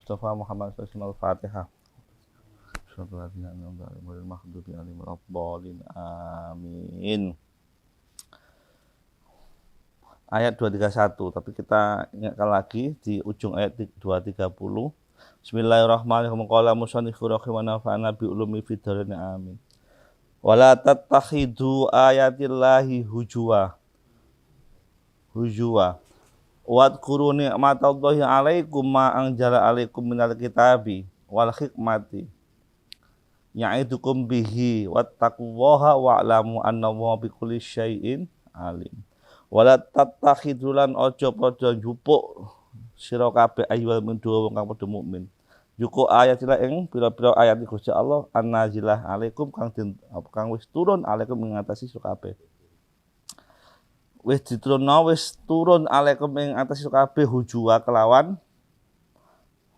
Mustafa Muhammad sallallahu Al-Fatihah. Amin. Ayat 231, tapi kita ingatkan lagi di ujung ayat 230. Bismillahirrahmanirrahim. Qala musannifur rahimahullah wa nafa'ana bi ulumi fid dharain amin. Wala tattakhidu ayatillahi hujwa. Wadhkuru ni'matallahi 'alaikum ma anzala 'alaikum minal kitabi wal hikmati ya'idukum bihi wattaqullaha wa'lamu annallaha bikulli syai'in alim. Wala tattakhidu lan aja padha njupuk sira kabeh ayyuhal mu'minun wong kang padha mukmin. Juko ayatillah ing pira-pira ayat Gusti Allah an-nazilah 'alaikum kang wis turun 'alaikum ing ngatasi sira kabeh. Wis turun alaikum ing atas kabeh hujwa kelawan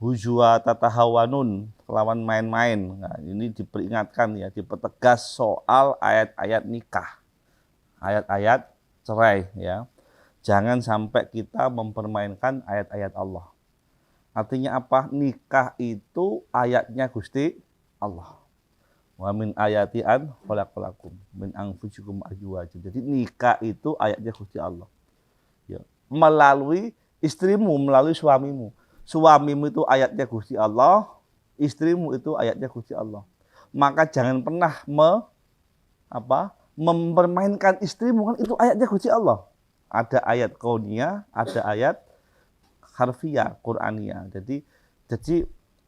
hujwa tatahawanun kelawan main-main. Nah, ini diperingatkan ya, dipertegas soal ayat-ayat nikah, ayat-ayat cerai ya. Jangan sampai kita mempermainkan ayat-ayat Allah. Artinya apa? Nikah itu ayatnya Gusti Allah. Wa min ayati an khalaqalakum min anfusikum azwajan. Jadi nikah itu ayatnya Gusti Allah. Ya, melalui istrimu, melalui suamimu. Suamimu itu ayatnya Gusti Allah, istrimu itu ayatnya Gusti Allah. Maka jangan pernah mempermainkan istrimu, kan itu ayatnya Gusti Allah. Ada ayat kauniyah, ada ayat harfiyah, Qur'aniyah. Jadi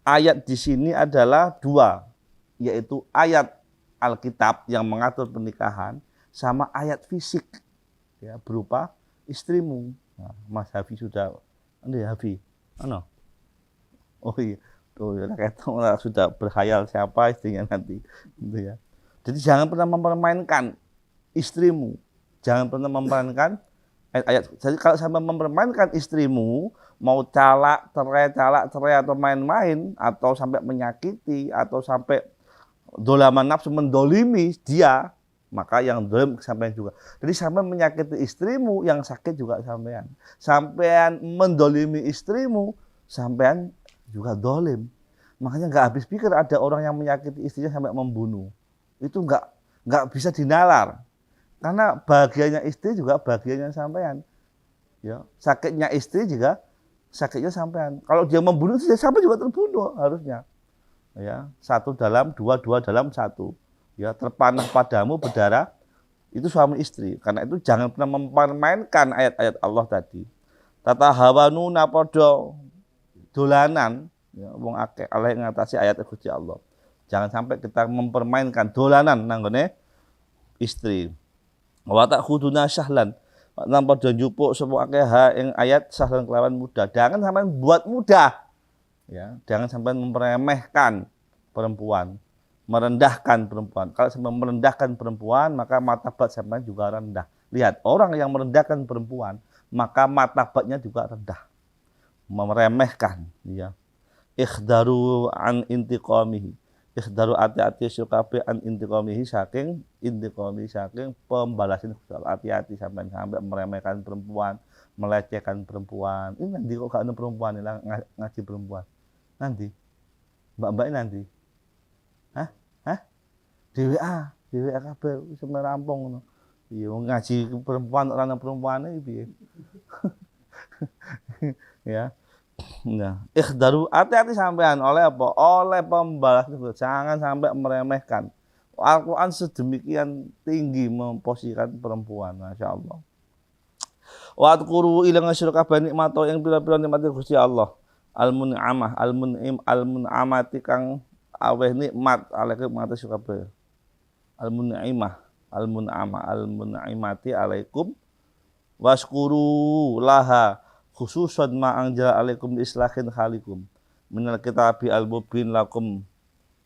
ayat di sini adalah dua, yaitu ayat Alkitab yang mengatur pernikahan sama ayat fisik ya, berupa istrimu. Nah, Mas Hafi sudah Hafi. Oh iya. Tuh ya, sudah berkhayal siapa istrinya nanti gitu ya. Jadi jangan pernah mempermainkan istrimu. Jangan pernah mempermainkan ayat. Jadi kalau sampai mempermainkan istrimu, mau calak, cerai atau main-main atau sampai menyakiti atau sampai dolaman nafsu mendolimi dia, maka yang dolim sampean juga. Jadi sampai menyakiti istrimu, yang sakit juga sampean. Sampean mendolimi istrimu, sampean juga dolim. Makanya nggak habis pikir ada orang yang menyakiti istrinya sampai membunuh. Itu nggak bisa dinalar. Karena bahagianya istri juga bahagianya sampean. Ya, sakitnya istri juga sakitnya sampean. Kalau dia membunuh, sampean juga terbunuh harusnya. Ya, satu dalam dua dalam satu. Ya, terpanah padamu berdarah, itu suami istri. Karena itu jangan pernah mempermainkan ayat-ayat Allah tadi. Tata hawanuna podo dolanan, ya, wong akeh Allah ngatasi ayat Gusti Allah. Jangan sampai kita mempermainkan dolanan nanggone istri. Wa ta'khuduna sahlan. Nang padha njupuk sapa akeh ha ing ayat sahlan kelawan mudah. Jangan sampai buat mudah. Ya, jangan sampai meremehkan perempuan, merendahkan perempuan. Kalau sampai merendahkan perempuan, maka martabat sampai juga rendah. Lihat, orang yang merendahkan perempuan, maka martabatnya juga rendah. Meremehkan, ya. Ikhdaru an intiqamihi. Ikhdaru hati-hati syukabe an intiqamihi saking pembalasan. Hati-hati sampai meremehkan perempuan, melecehkan perempuan. Ini nanti kok gak ada perempuan ini ngaji perempuan. Nanti mbak nanti di WA kabeh wis rampung ngono. Iya ngaji perempuan orang perempuane piye. Ya. Nah, ikhdaru hati-hati sampean oleh apa? Oleh pembalasan. Jangan sampai meremehkan. Al-Qur'an sedemikian tinggi memposisikan perempuan, masyaallah. Wa adkuru ila ngasyra kabeh nikmat yang pira-pira nikmat Gusti Allah. Al-mun'amah, al-mun'im, al-mun'amati kang aweh nikmat alaikum ngatas kabeh. Al-mun'imah, al-mun'amah, al-mun'imati alaikum waskuru laha khususan ma anjala alaikum islahin khalikum minal kitabi al-mubin lakum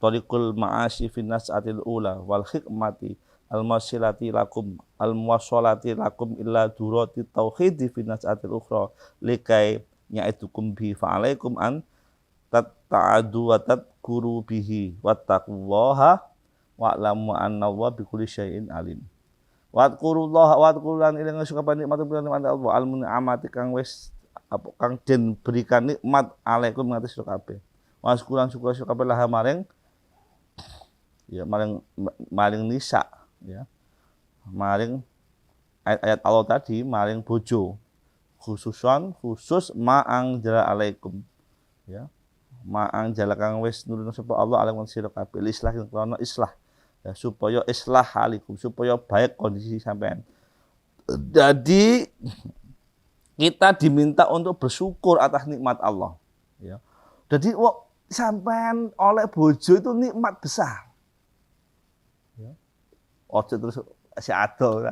tariqul ma'asyi fin nas'atil ula wal hikmati al-masilati lakum al-muwassalati lakum illa durati tauhidi fin nas'atil ukhra likai ya'itukum bi fa'alaikum an tatta'adu wa tadkuru bihi wattaqullaha wa'lamu annallaha bikulli syai'in alim. Wadkurullaha wadkurulan ilang sukapan nikmat Allah al-mun'amati kang wis apa kang den berikan nikmat alaikum ngatas sira kabeh. Waskuran syukur sira kabeh lah maring ya maring nisa ya. Maring ayat-ayat Allah tadi maring bojo. Khusus ma'ang jala alaikum ya. Ma'ang jala kang wis nurun sapa Allah alaikum sira kabeh islah krana islah ya, supaya islah halikum, supaya baik kondisi sampean. Jadi kita diminta untuk bersyukur atas nikmat Allah. Ya. Jadi sampean oleh bojo itu nikmat besar. Ya. Ojo terus si ado.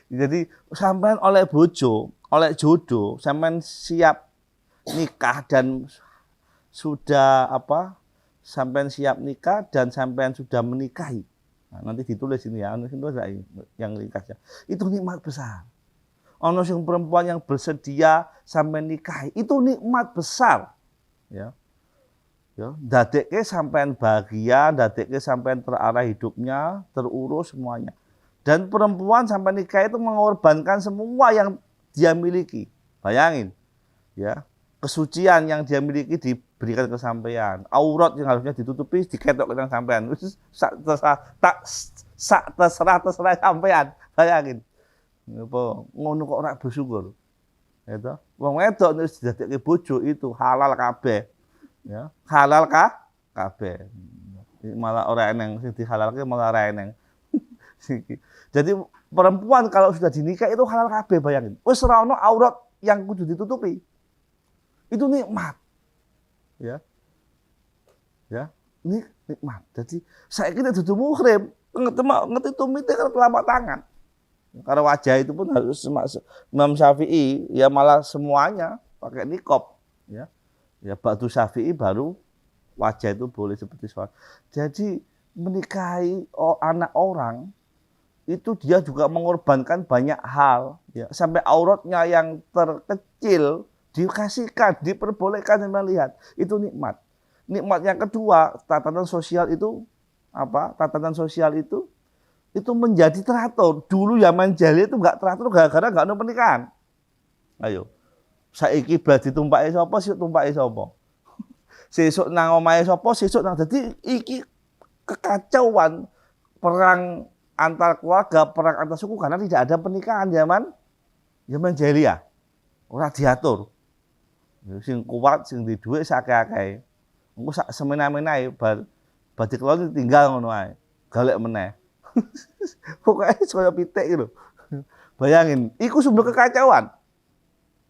Jadi sampean oleh bojo, oleh jodoh, sampean siap nikah dan sudah apa? Sampean siap nikah dan sampean sudah menikahi. Nah, nanti ditulis ini ya, yang ringkasnya. Itu nikmat besar. Ono sing perempuan yang bersedia sampai nikahi, itu nikmat besar. Ya. Ya, dadekke sampean bahagia, dadekke sampean terarah hidupnya, terurus semuanya. Dan perempuan sampai nikah itu mengorbankan semua yang dia miliki. Bayangin. Ya. Kesucian yang dia miliki diberikan ke sampean. Aurat yang harusnya ditutupi diketok ke sampean. Terserah sampean. Bayangin. Apa ngono kok ora bersyukur. Ya toh. Wong wedok nek didadekke bojo itu halal kabeh. Ya, halal kabeh. Malah ora eneng sing dihalalke malah ora eneng. Jadi perempuan kalau sudah dinikah itu halal kabeh, bayangin. Wis ora ono aurat yang kudu ditutupi. Itu nikmat. Ya. Ya, nikmat. Jadi saiki nek dudu muhrim, ngerti tumite kan telapak tangan. Karena wajah itu pun harus Imam Syafi'i ya malah semuanya pakai niqab ya. Ya ba'du Syafi'i baru wajah itu boleh seperti sholat. Jadi menikahi anak orang itu dia juga mengorbankan banyak hal ya, sampai auratnya yang terkecil dikasihkan, diperbolehkan dan melihat. Itu nikmat. Nikmat yang kedua, tatanan sosial itu apa? Tatanan sosial itu menjadi teratur. Dulu zaman jahiliyah itu enggak teratur gara-gara enggak ada pernikahan. Ayo. Saiki blas ditumpaki sapa, sik tumpaki sapa. Sesuk nang omahe sapa, sesuk nang. Dadi iki kekacauan perang antar keluarga, perang antar suku karena tidak ada pernikahan zaman jahiliyah. Ora diatur. Sing kuat, sing di dhuwit sakake-akeh. Engko sak semena-menae bar dikeloni tinggal ngono ae. Galek meneh. Pokoknya kaya pitik gitu. Bayangin, itu sumber kekacauan.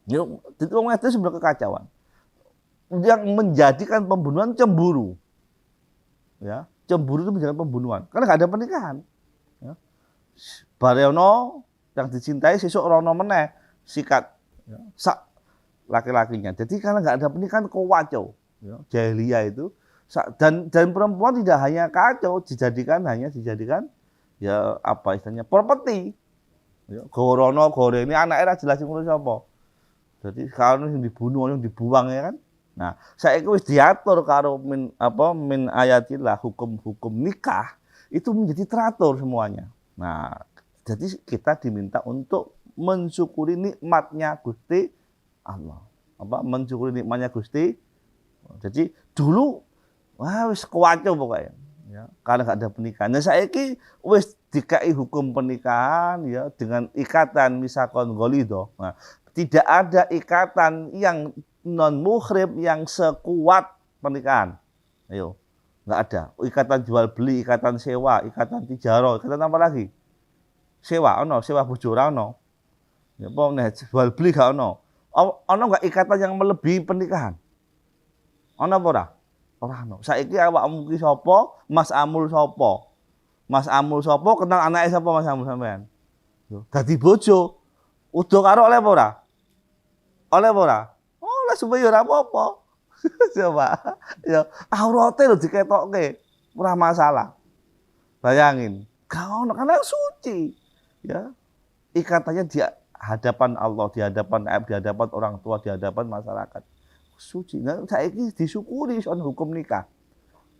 Itu orang itu sumber kekacauan. Yang menjadikan pembunuhan cemburu. Ya, cemburu itu menjadikan pembunuhan. Karena nggak ada pernikahan. Ya. Baryono yang dicintai sesuk rono meneh sikat ya, sak laki-lakinya. Jadi karena nggak ada pernikahan kacau. Ya, jahiliyah itu dan perempuan tidak hanya kacau, dijadikan ya apa istilahnya properti. Ya, gorono gore ini anaknya jelas ngurus apa. Jadi kalau yang dibunuh, yang dibuang ya kan. Nah, saiki wis diatur karo min ayatillah hukum-hukum nikah itu menjadi teratur semuanya. Nah, jadi kita diminta untuk mensyukuri nikmatnya Gusti Allah. Apa mensyukuri nikmatnya Gusti. Jadi dulu wah wis kuwaco pokoknya. Ya, karena nggak ada pernikahan. Nah, saiki wis dikai hukum pernikahan ya dengan ikatan misakon golido. Nah, tidak ada ikatan yang non muhrim yang sekuat pernikahan. Ayo, nggak ada. Ikatan jual beli, ikatan sewa, ikatan tijaro, ikatan apa lagi? Sewa, sewa bojo ora ono. Ya apa jual beli gak ono. Ono nggak ikatan yang melebihi pernikahan? Ono apa ora? Ora ono. Saiki awakmu ki sapa? Mas Amul sapa? Mas Amul sapa? Kenal anake sapa Mas Amul sampean? Lho, dadi bojo. Udo karo oleh apa ora? Oleh apa ora? Oleh supaya ora apa-apa. Coba. Ya, aurate lho diketokke. Ora masalah. Bayangin, gak ono karena suci. Ya. Ikatannya di hadapan Allah, di hadapan orang tua, di hadapan masyarakat. Suci. Nah, saiki disyukuri soal hukum nikah.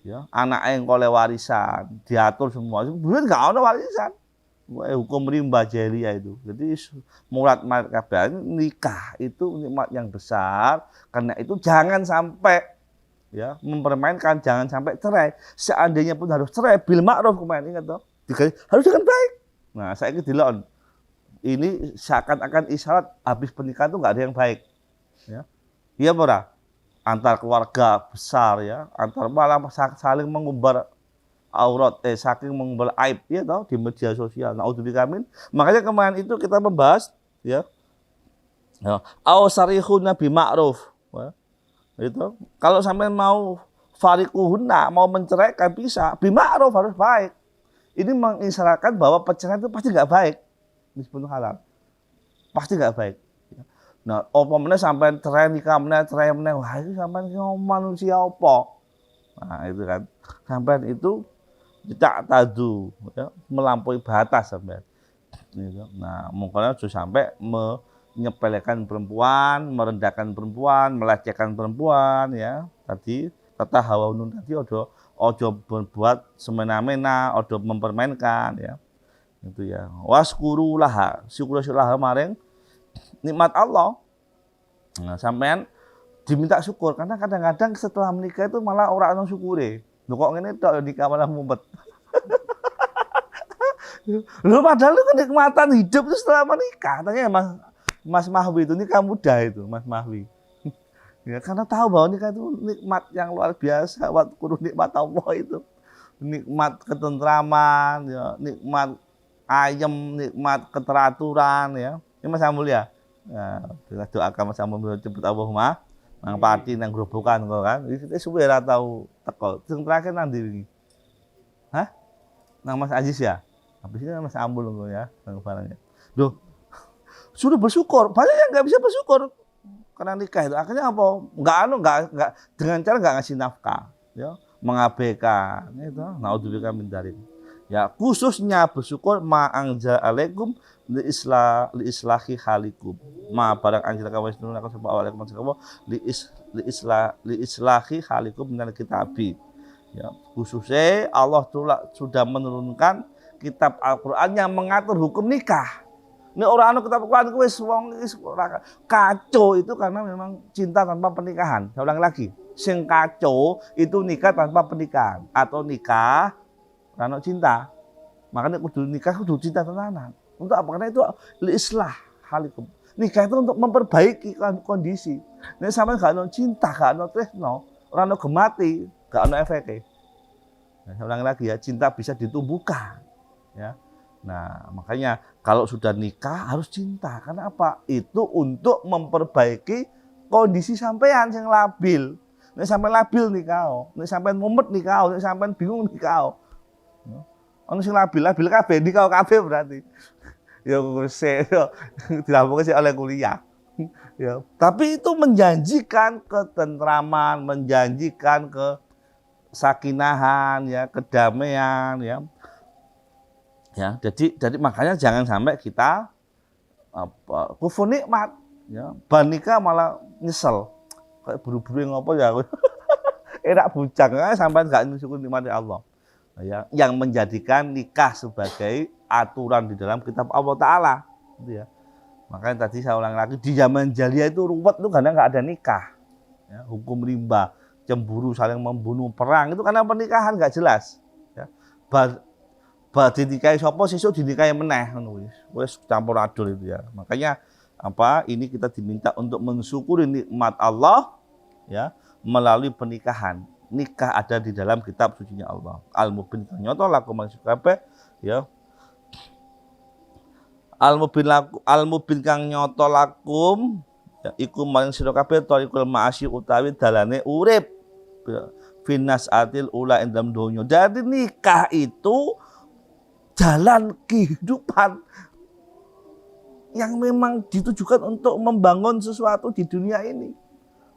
Ya, anak yang oleh warisan, diatur semua. Sebenarnya enggak ada warisan. hukum rimba jahiliyah itu. Jadi murat kabeh nikah itu nikmat yang besar, karena itu jangan sampai ya mempermainkan, jangan sampai cerai. Seandainya pun harus cerai bil ma'ruf kemarin ingat toh. Harus dengan baik. Nah, saya dilon. Ini seakan-akan isyarat habis pernikahan itu nggak ada yang baik. Ya. Iya ora? Antar keluarga besar ya, antar malah saling mengumbar aurat, saking mengumbar aib ya toh di media sosial. Naudzubillah min. Makanya kemarin itu kita membahas ya. Au sarihuna bi ma'ruf. Ya. Itu kalau sampai mau farikuhunna, mau menceraikan bisa, bi ma'ruf harus baik. Ini mengisyaratkan bahwa perceraian itu pasti nggak baik. Meskipun halal. Pasti nggak baik. Nah, apa meneh sampai cerai nikah meneh, wah itu sampai manusia apa? Nah, itu kan. Sampai itu tidak tadu, ya, melampaui batas sampai. Gitu. Nah, mungkin sudah sampai menyepelekan perempuan, merendahkan perempuan, melecehkan perempuan, ya. Tadi kata hawaunun tadi ojo berbuat semena-mena, ojo mempermainkan, ya. Itu ya. Waskurulah, syukur-syukurlah maring nikmat Allah. Nah, sampean diminta syukur karena kadang-kadang setelah menikah itu malah orang ono syukure. Lho kok ngene tok nikah malah mumet. Lho padahal itu kenikmatan hidup itu setelah menikah. Tanya Mas Mahwi itu nikah muda itu, Mas Mahwi. Ya karena tahu bahwa nikah itu nikmat yang luar biasa, waktu nikmat Allah itu. Nikmat ketentraman, ya, nikmat ayem, nikmat keteraturan ya. Ini Mas Amul ya. Nah, kita doakan Mas Amul cepet Allahumma nang pati nang grobokan kok kan. Kita suwe ora tau teko. Sing terakhir nang ndi iki? Hah? Nang Mas Aziz ya? Habis ini Mas Amul kok ya, nang barangnya. Loh. Sudah bersyukur, banyak yang enggak bisa bersyukur karena nikah itu. Akhirnya apa? Enggak dengan cara enggak ngasih nafkah, ya, mengabaikan itu. Naudzubillah min dzalik. Ya, khususnya bersyukur ma'angza alaikum li islahi halikum. Ma barang anjir kawas nurun akan sebab alaikum sekawa li islahi halikum minal kitabi. Ya, khususnya Allah sudah menurunkan kitab Al-Qur'an yang mengatur hukum nikah. Ini orang kitab Al-Qur'an wis wong kacau itu karena memang cinta tanpa pernikahan. Saya ulang lagi, sing kacau itu nikah tanpa pernikahan atau nikah karena cinta. Makanya kudu nikah kudu cinta tenanan. Untuk apa? Karena itu islah halikum. Nikah itu untuk memperbaiki kondisi. Nek sampean gak ono cinta, gak ono tresno, ora ono gemati, gak ono efeke. Nah, saya ulangi lagi ya, cinta bisa ditumbuhkan. Ya. Nah, makanya kalau sudah nikah harus cinta. Karena apa? Itu untuk memperbaiki kondisi sampean yang labil. Nek sampean labil nikah, nek sampean mumet nikah, nek sampean bingung nikah. Ono sing labil kabeh nikah kabeh berarti. Ya sik dilampungke sik oleh kuliah. Ya, tapi itu menjanjikan ketentraman, menjanjikan kesakinahan ya, kedamaian ya. Ya, jadi makanya jangan sampai kita kufur nikmat ya, ban nikah malah nyesel. Kayak buru-buru ngopo ya aku. Enak bujang sampai enggak nyukur nikmat Allah. Ya, yang menjadikan nikah sebagai aturan di dalam kitab Allah Ta'ala gitu ya. Makanya tadi saya ulang lagi, di zaman jahiliyah itu ruwet itu karena nggak ada nikah ya, hukum rimba, cemburu, saling membunuh, perang itu karena pernikahan nggak jelas ya. Dinikahi sapa sesuk dinikahi meneh ngono wis campur adul itu ya. Makanya apa ini kita diminta untuk mensyukuri nikmat Allah ya melalui pernikahan. Nikah ada di dalam kitab sucinya Allah. Al-Mubin nyoto lakum kabeh ya. Al-Mubin kang nyoto lakum ya iku maring sira kabeh thariqul ma'asyi utawi dalane urip. Finas atil ula ing dalam donya. Jadi nikah itu jalan kehidupan yang memang ditujukan untuk membangun sesuatu di dunia ini.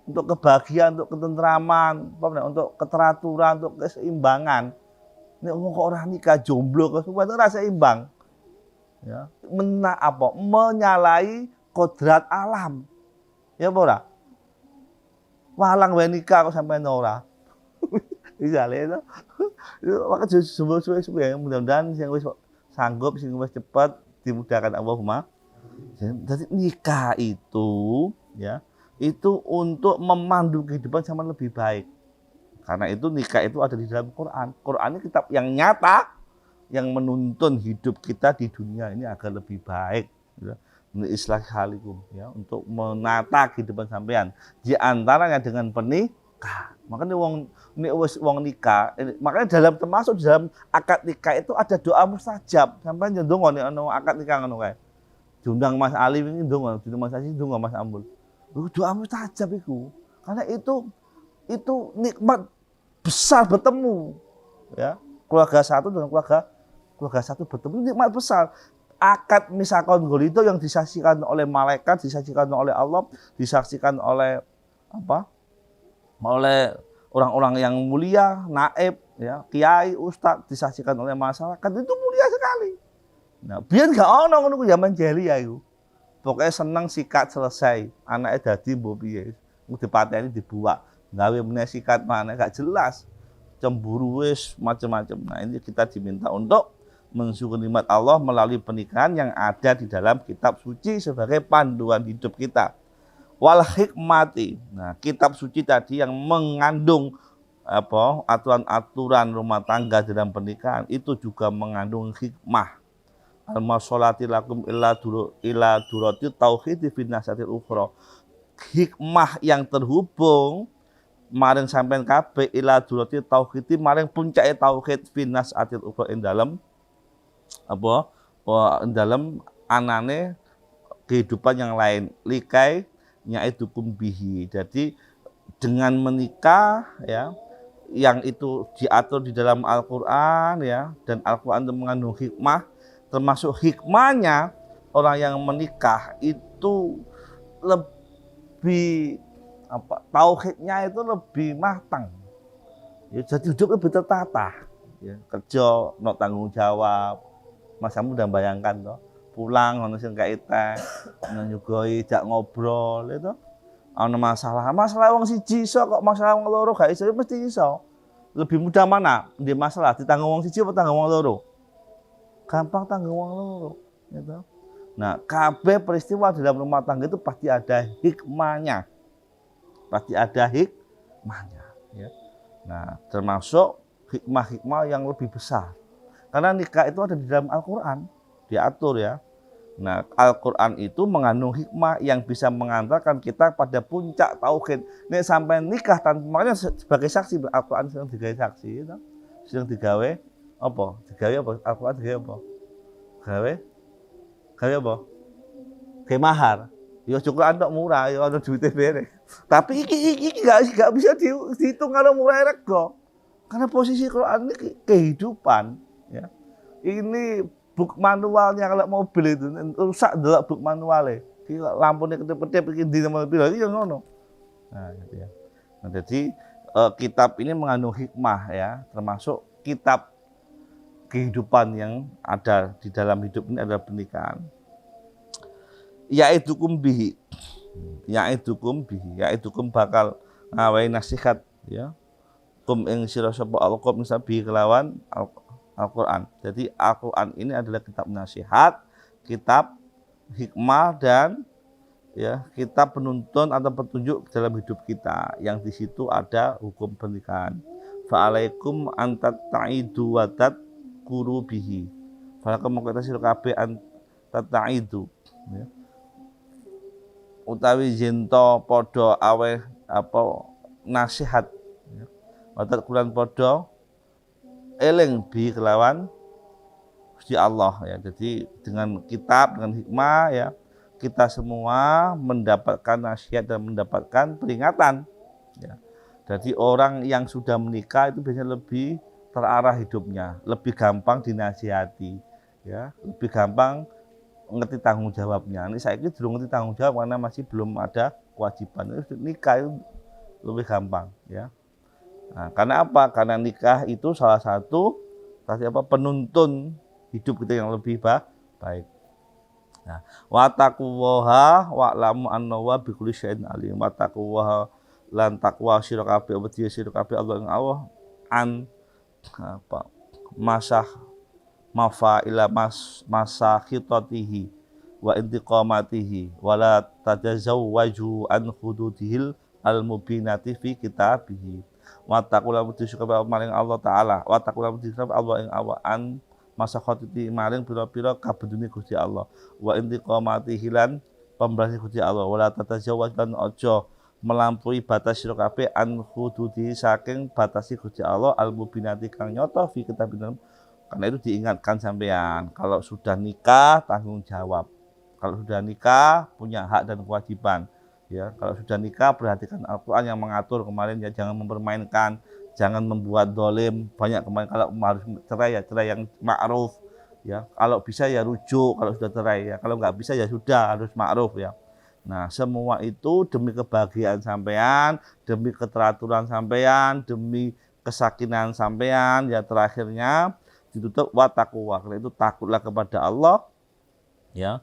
Untuk kebahagiaan, untuk ketentraman, untuk keteraturan, untuk keseimbangan. Ini kok orang nikah jomblo, semua itu rasa imbang. Ya, menyalahi kodrat alam. Ya ora? Walang wae nikah kok sampai ora. Bisa itu. Maka suwe-suwe mudah-mudahan yang wis sanggup sing wis cepet dimudahkan Allahumma. Jadi nikah itu ya, itu untuk memandu kehidupan sama lebih baik. Karena itu nikah itu ada di dalam Quran. Quran ini kitab yang nyata yang menuntun hidup kita di dunia ini agar lebih baik. Ya. Islah halikum ya, untuk menata kehidupan sampean di antaranya dengan pernikah. Makanya wong nikah, makanya termasuk dalam akad nikah itu ada doa mustajab. Sampean ndonga nek ana akad nikah ngono kae. Diundang Mas Ali ini ndonga, diundang Mas Ali ndonga Mas Ambul. Doa mustajab itu. Karena itu nikmat besar bertemu. Ya. Keluarga satu dengan keluarga satu bertemu nikmat besar. Akad misakon itu yang disaksikan oleh malaikat, disaksikan oleh Allah, disaksikan oleh apa? Oleh orang-orang yang mulia, naib, ya, kiai, ustadz, disaksikan oleh masyarakat, itu mulia sekali. Nah, biar gak ono ngono zaman jahiliyah itu. Pokoknya seneng sikat selesai, anaknya dadi mbok piye. Dipateni dibuak, gawe meneh sikat mana gak jelas. Cemburu wis macam-macam. Nah, ini kita diminta untuk mensyukuri nikmat Allah melalui pernikahan yang ada di dalam kitab suci sebagai panduan hidup kita. Wal hikmati. Nah, kitab suci tadi yang mengandung aturan-aturan rumah tangga dalam pernikahan itu juga mengandung hikmah. Al-masolati lakum ila durati tauhid fi nasatil ukhra. Hikmah yang terhubung maring sampean kabeh ila durati tauhid maring puncake tauhid fi nasatil ukhra ing dalem dalam anane kehidupan yang lain likai nyaidukum bihi. Jadi dengan menikah ya, yang itu diatur di dalam Al-Qur'an ya, dan Al-Qur'an itu mengandung hikmah, termasuk hikmahnya orang yang menikah itu lebih tauhidnya itu lebih matang. Ya, jadi hidup lebih tertata. Ya, kerja no tanggung jawab. Mas kamu udah bayangkan toh, pulang ono sing gak teh, nyugoi jak ngobrol itu. Ono masalah wong siji iso kok, masalah wong loro gak iso mesti iso. Lebih mudah mana? Di masalah ditanggung wong siji apa tanggung wong loro? Gampang tanggung wong loro, gitu. Nah, kabeh peristiwa dalam rumah tangga itu pasti ada hikmahnya. Pasti ada hikmahnya, ya. Nah, termasuk hikmah-hikmah yang lebih besar. Karena nikah itu ada di dalam Al-Quran, diatur ya. Nah, Al-Quran itu mengandung hikmah yang bisa mengantarkan kita pada puncak tauhid. Nek sampai nikah makanya sebagai saksi, Al-Quran sedang digawe saksi, itu. Sedang digawe apa? Digawe apa? Al-Quran digawe apa? Gawe apa? Gawe mahar. Ya cukup antok murah, ya ana duite bareng. Tapi iki gak bisa dihitung kalau murah rego. Karena posisi Quran ini kehidupan. Ya. Ini book manualnya kalau mobil itu rusak delok book manualnya. Iki lampune ketep-ketep iki ndi mobil iki ya ngono. Nah, gitu ya. Nah, jadi kitab ini mengandung hikmah ya, termasuk kitab kehidupan yang ada di dalam hidup ini adalah pernikahan. Yaidukum bihi. Yaidukum bakal ngawahi nasihat ya. Kum ing sira sapa alqom sabi kelawan Al-Quran. Jadi Al-Quran ini adalah kitab nasihat, kitab hikmah dan ya kitab penuntun atau petunjuk dalam hidup kita. Yang di situ ada hukum pernikahan. Fa'alaikum antat ta'idu wa tadkuru bihi. Fa'alaikum mengkata sira kabeh antat ta'idu. Ya. Utawi jento podo awe nasihat. Ya. Wa tadkuran podo eling bi kelawan Gusti Allah ya. Jadi dengan kitab, dengan hikmah ya, kita semua mendapatkan nasihat dan mendapatkan peringatan ya. Jadi orang yang sudah menikah itu biasanya lebih terarah hidupnya, lebih gampang dinasihati ya, lebih gampang ngerti tanggung jawabnya. Ini saya belum ngerti tanggung jawab karena masih belum ada kewajiban. Nikah itu lebih gampang ya. Nah, karena apa? Karena nikah itu salah satu penuntun hidup kita yang lebih baik. Nah, wa taqwaha wa lamu annahu bi kulli syai'in alim. Wa taqwaha lan taqwa sira kabeh wedi sira kabeh Allah ing Allah masah mafaila masakhitatihi wa intiqamatihi wala tajazawwaju an hududihil al-mubinati fi kitabihi wa taqula mutisika maring Allah taala wa taqula mutisika Allah ing awaan masakhitati maring pira-pira kabedune Gusti Allah wa intiqamatihi lan pembelas Gusti Allah wala tajazawwaj lan aja melampaui batas sira kabeh an hududi saking batasi Gusti Allah al-mubinati kang nyata fi kitabihi. Karena itu diingatkan sampean, kalau sudah nikah tanggung jawab. Kalau sudah nikah punya hak dan kewajiban. Ya, kalau sudah nikah perhatikan Al-Qur'an yang mengatur kemarin ya, jangan mempermainkan, jangan membuat dolim. Banyak kemarin kalau harus cerai ya cerai yang ma'ruf. Ya, kalau bisa ya rujuk kalau sudah cerai ya. Kalau nggak bisa ya sudah harus ma'ruf ya. Nah, semua itu demi kebahagiaan sampean, demi keteraturan sampean, demi kesakinan sampean ya terakhirnya ditutup wa taqwa. Karena itu takutlah kepada Allah ya.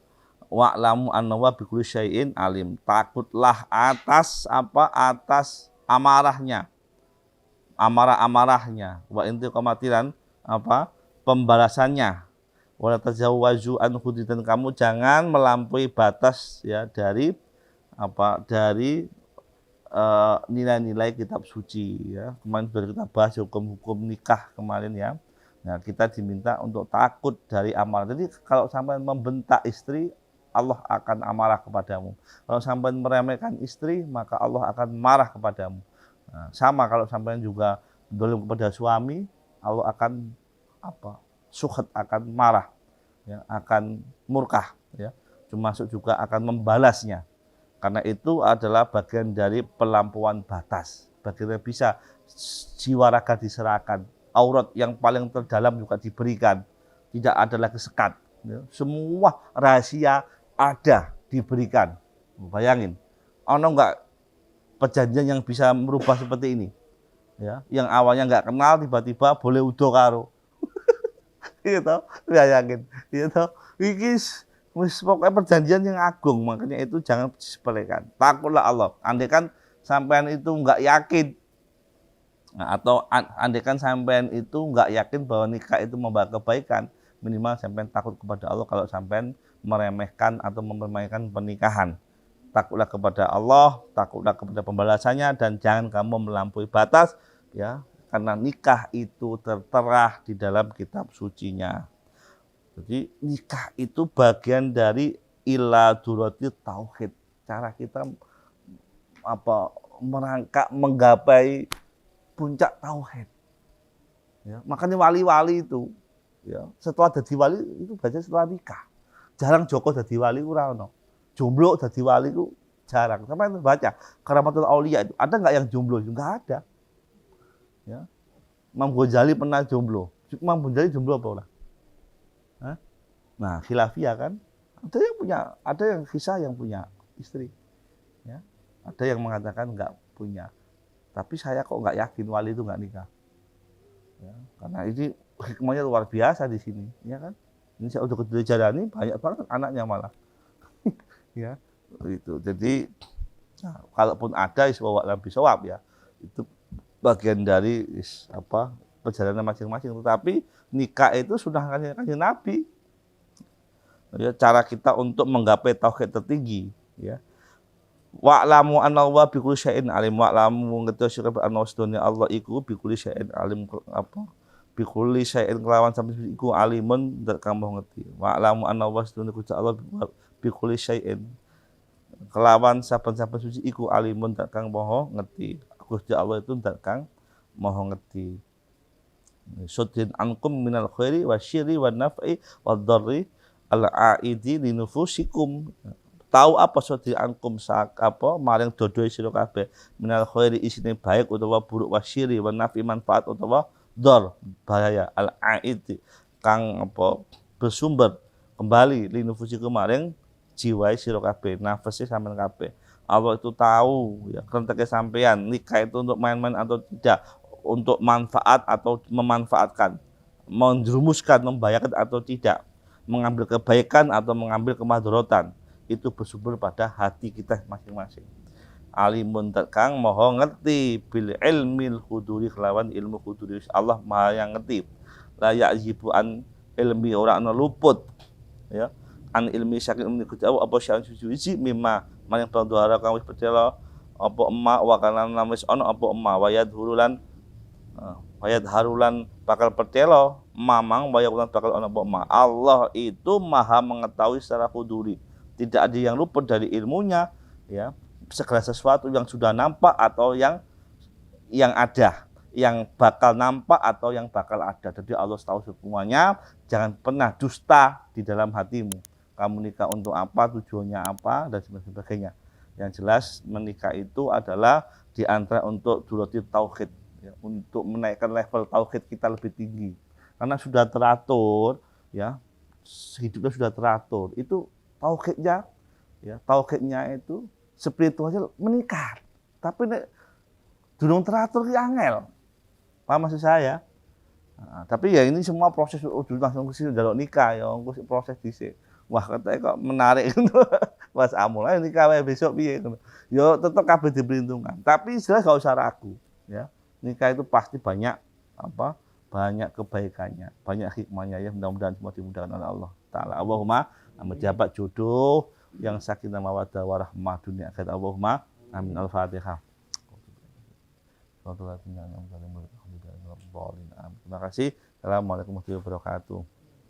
Wa'lamu annahu bikulli syai'in alim. Takutlah atas apa? Atas amarahnya. Amarah-amarahnya. Wa intiqamatilan apa? Pembalasannya. Wala tajawwaju an hudud, dan kamu jangan melampaui batas ya dari apa? Dari nilai-nilai kitab suci ya. Kemarin sudah kita bahas hukum-hukum nikah kemarin ya. Nah, kita diminta untuk takut dari amarah. Jadi kalau sampai membentak istri, Allah akan amarah kepadamu. Kalau sampai meremehkan istri, maka Allah akan marah kepadamu. Nah, sama kalau sampai juga dolim kepada suami, Allah akan apa? Sukhat, akan marah, ya, akan murkah, ya. Termasuk juga akan membalasnya. Karena itu adalah bagian dari pelampauan batas. Bagaimana bisa jiwa raga diserahkan, aurat yang paling terdalam juga diberikan, tidak ada lagi sekat. Semua rahasia ada diberikan. Bayangin, ono enggak perjanjian yang bisa merubah seperti ini? Ya, yang awalnya enggak kenal tiba-tiba boleh udo karo. Gitu, bayangin. Gitu. Iki wis pokoknya perjanjian yang agung, makanya itu jangan disepelekan. Takutlah Allah. Andai kan sampean itu enggak yakin, nah, atau andaikan sampean itu nggak yakin bahwa nikah itu membawa kebaikan, minimal sampean takut kepada Allah kalau sampean meremehkan atau mempermainkan pernikahan. Takutlah kepada Allah, takutlah kepada pembalasannya, dan jangan kamu melampaui batas ya, karena nikah itu tertera di dalam kitab sucinya. Jadi nikah itu bagian dari ila durati tauhid. Cara kita apa merangkak menggapai puncak tauhid. Ya, makanya wali-wali itu ya, setelah jadi wali itu baca setelah nikah. Jarang Joko jadi wali ora ono. Jomblo jadi wali itu jarang. Sampai baca Karamatul Aulia itu ada enggak yang jomblo? Enggak ada. Ya. Imam Ghazali pernah jomblo. Imam Ghazali jomblo apa ora? Hah? Nah, khilafiyah kan? Ada yang punya, ada yang kisah yang punya istri. Ya. Ada yang mengatakan enggak punya. Tapi saya kok nggak yakin wali itu nggak nikah, ya, karena ini hikmahnya luar biasa di sini, ya kan? Ini saya udah dijalani banyak banget anaknya malah, ya, itu. Jadi, nah, kalaupun ada iswa lebih sawab ya, itu bagian dari apa perjalanan masing-masing. Tetapi nikah itu sudah kanjeng Nabi, ya, cara kita untuk menggapai tauhid tertinggi, ya. Wa'lamu annallaha bikulli syai'in alim. Wa'lamu ngerti anna sedune Allah iku bikulli syai'in alim apa? Bikulli syai'in kelawan sampai iku alimun dat kamu ngerti. Wa'lamu annallaha sedune Gusti Allah bikulli syai'in kelawan saben-saben suci iku alimun dat kang maha ngerti. Gusti Allah itu dat kang maha ngerti. Sudin ankum minal khairi wasyirri wan naf'i wad dharri al-aidi li nufusikum. Tahu apa sodri angkum sak apa maring dodoi sira kabeh minal khairi isine baik utawa buruk wasyiri wa nafi manfaat utawa dor bahaya al aid kang apa bersumber kembali linufusi kemarin jiwa sira kabeh nafsi sampean kabeh. Allah itu tahu ya kenteke sampean nikah itu untuk main-main atau tidak, untuk manfaat atau memanfaatkan, menjerumuskan, membahayakan atau tidak, mengambil kebaikan atau mengambil kemadharatan. Itu bersumber pada hati kita masing-masing. Alimun kang maha ngerti bil ilmil huduri kelawan ilmu huduri Allah maha yang ngerti. La ya'jibu an ilmi ora ana luput ya an ilmi saking ilmi Gusti Allah apa syaun suci mimma maring pondhara kang wis percaya apa emak wa kana wis ana apa emak wayat harulan bakal pertelo mamang wayakulan bakal ana apa Allah itu maha mengetahui secara kuduri, tidak ada yang luput dari ilmunya ya, segala sesuatu yang sudah nampak atau yang ada, yang bakal nampak atau yang bakal ada. Jadi Allah tahu semuanya. Jangan pernah dusta di dalam hatimu. Kamu nikah untuk apa, tujuannya apa, dan sebagainya. Yang jelas menikah itu adalah di antara untuk dulati tauhid, ya, untuk menaikkan level tauhid kita lebih tinggi. Karena sudah teratur, ya, hidupnya sudah teratur. Itu tauhidnya, ya, tauhidnya itu spiritualnya menikah. Tapi durung teratur ki angel. Paham maksud saya? Nah, tapi ya ini semua proses langsung ke situ jaluk nikah ya, proses dhisik. Wah, katanya kok menarik gitu. Mas Amul ae nikah wae besok piye ngono. Ya tetep kabeh diperhitungkan. Tapi jelas gak usah ragu, ya. Nikah itu pasti banyak apa? Banyak kebaikannya, banyak hikmahnya ya. Mudah-mudahan semua dimudahkan oleh Allah Taala. Allahumma menjabat jodoh yang sakinah mawaddah warahmah dunia akhirat. Allahumma amin. Al-Fatihah. Terima kasih. Assalamualaikum warahmatullahi wabarakatuh.